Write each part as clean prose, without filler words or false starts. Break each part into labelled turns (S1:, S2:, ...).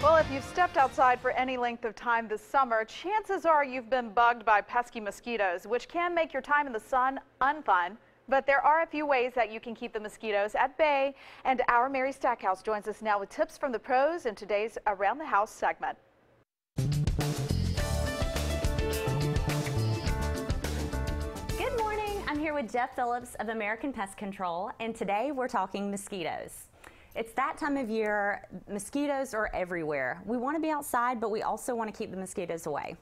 S1: Well, if you've stepped outside for any length of time this summer, chances are you've been bugged by pesky mosquitoes, which can make your time in the sun unfun. But there are a few ways that you can keep the mosquitoes at bay. And our Mary Stackhouse joins us now with tips from the pros in today's Around the House segment.
S2: Good morning. I'm here with Jeff Phillips of American Pest Control, and today we're talking mosquitoes. It's that time of year. Mosquitoes are everywhere. We want to be outside, but we also want to keep the mosquitoes away.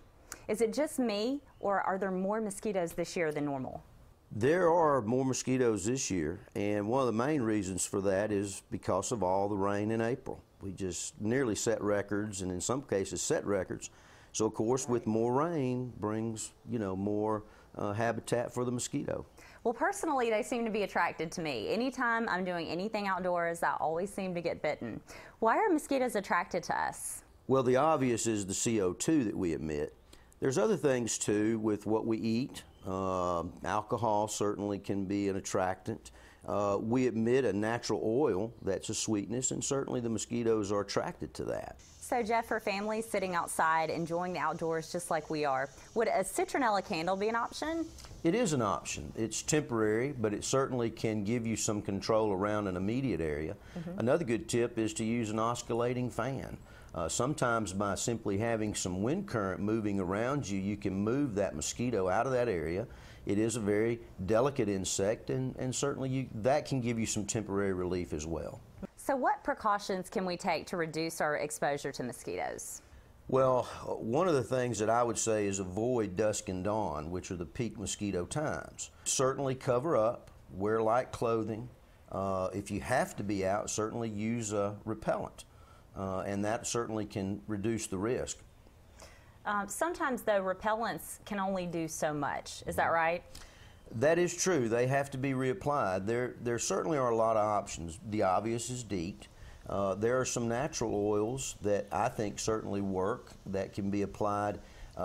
S2: Is it just me, or are there more mosquitoes this year than normal?
S3: There are more mosquitoes this year, and one of the main reasons for that is because of all the rain in April. We just nearly set records, and in some cases set records. So of course, with more rain brings, more habitat for the mosquito.
S2: Well, personally, they seem to be attracted to me. Anytime I'm doing anything outdoors, I always seem to get bitten. Why are mosquitoes attracted to us?
S3: Well, the obvious is the CO2 that we emit. There's other things too with what we eat. Alcohol certainly can be an attractant. We emit a natural oil that's a sweetness, and certainly the mosquitoes are attracted to that.
S2: So, Jeff, for families sitting outside enjoying the outdoors just like we are, would a citronella candle be an option?
S3: It is an option. It's temporary, but it certainly can give you some control around an immediate area. Another good tip is to use an oscillating fan. Sometimes by simply having some wind current moving around you, you can move that mosquito out of that area. It is a very delicate insect, and certainly that can give you some temporary relief as well.
S2: So what precautions can we take to reduce our exposure to mosquitoes?
S3: Well, one of the things that I would say is avoid dusk and dawn, which are the peak mosquito times. Certainly cover up, wear light clothing. If you have to be out, certainly use a repellent, and that certainly can reduce the risk.
S2: Sometimes, though, repellents can only do so much. Is that right?
S3: That is true. They have to be reapplied. There certainly are a lot of options. The obvious is DEET. There are some natural oils that I think certainly work that can be applied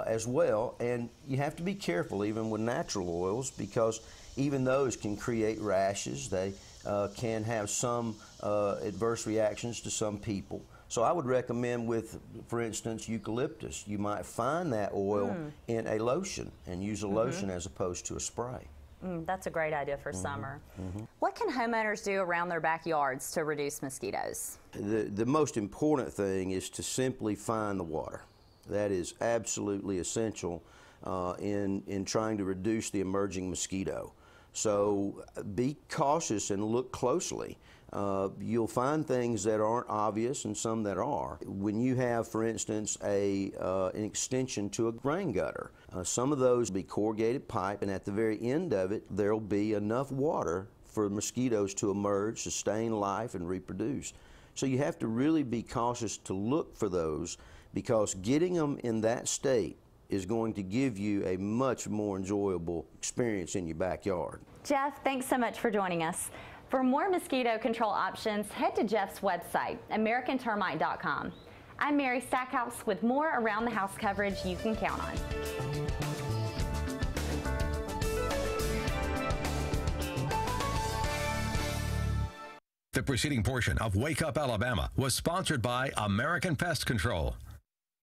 S3: as well. And you have to be careful even with natural oils, because even those can create rashes. They can have some adverse reactions to some people. So I would recommend with, for instance, eucalyptus. You might find that oil in a lotion and use a lotion as opposed to a spray.
S2: That's a great idea for summer. What can homeowners do around their backyards to reduce mosquitoes?
S3: The most important thing is to simply find the water. That is absolutely essential in trying to reduce the emerging mosquito. So be cautious and look closely. You'll find things that aren't obvious and some that are. When you have, for instance, an extension to a grain gutter, some of those will be corrugated pipe, and at the very end of it, there'll be enough water for mosquitoes to emerge, sustain life, and reproduce. So you have to really be cautious to look for those, because getting them in that state is going to give you a much more enjoyable experience in your backyard.
S2: Jeff, thanks so much for joining us. For more mosquito control options, head to Jeff's website, AmericanTermite.com. I'm Mary Stackhouse with more Around the House coverage you can count on.
S4: The preceding portion of Wake Up Alabama was sponsored by American Pest Control.